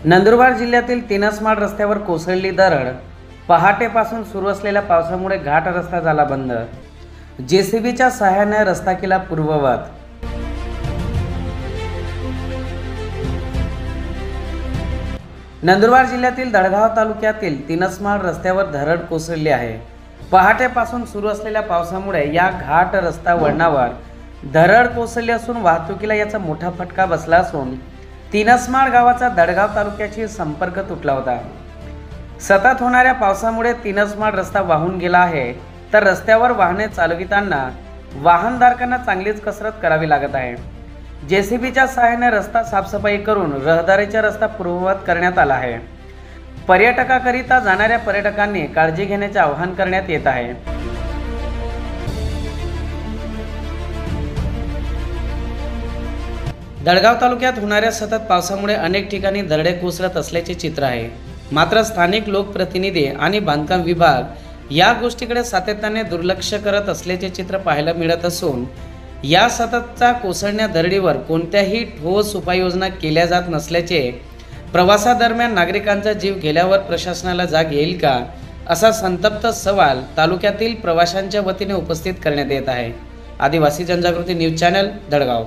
नंदुरबार जिल्ह्यातील तिनसमाळ रस्त्यावर कोसळली दरड। पहाटेपासून सुरू असलेल्या पावसामुळे घाट रस्ता झाला बंद। जेसीबीच्या सहाय्याने रस्ता केला पूर्ववत। नंदुरबार जिल्ह्यातील दडगाव तालुक्यातील तिनसमाळ रस्त्यावर दरड कोसळली आहे। पहाटेपासून सुरू असलेल्या पावसामुळे या घाट रस्ता वळणावर दरड कोसळली असून वाहतुकीला याचा मोठा फटका बसला असून तिनसमाळ गावाचा दडगाव तालुक्याशी संपर्क तुटला होता। सतत होणाऱ्या पावसामुळे तिनसमाळ रस्ता वाहून गेला आहे, तर रस्त्यावर वाहने चालविताना वाहनधारकांना चांगलीच कसरत करावी लागत आहे। जेसीबीच्या सहाय्याने रस्ता साफसफाई करून रहदारीचा रस्ता पूर्ववत करण्यात आला आहे। पर्यटकाकरिता जाणाऱ्या पर्यटकांनी काळजी घेण्याचे आवाहन करण्यात येत आहे। दडगाव तालुक्यात होणाऱ्या सतत पावसामुळे अनेक ठिकाणी दरडे कोसळत असल्याचे चित्र आहे। मात्र स्थानिक लोकप्रतिनिधी आणि बांधकाम विभाग या गोष्टीकडे सातत्याने दुर्लक्ष करत असल्याचे चित्र पाहायला मिळत असून या सततच्या कोसळण्या दरडीवर कोणत्याही ठोस उपाययोजना केल्या जात नसल्याचे, प्रवासादरम्यान नागरिकांचा जीव गेल्यावर प्रशासनाला जाग येईल का, असा संतप्त सवाल तालुक्यातील प्रवाशांच्या वतीने उपस्थित करण्यात येत आहे। आदिवासी जनजागृती न्यूज चॅनल, दडगाव।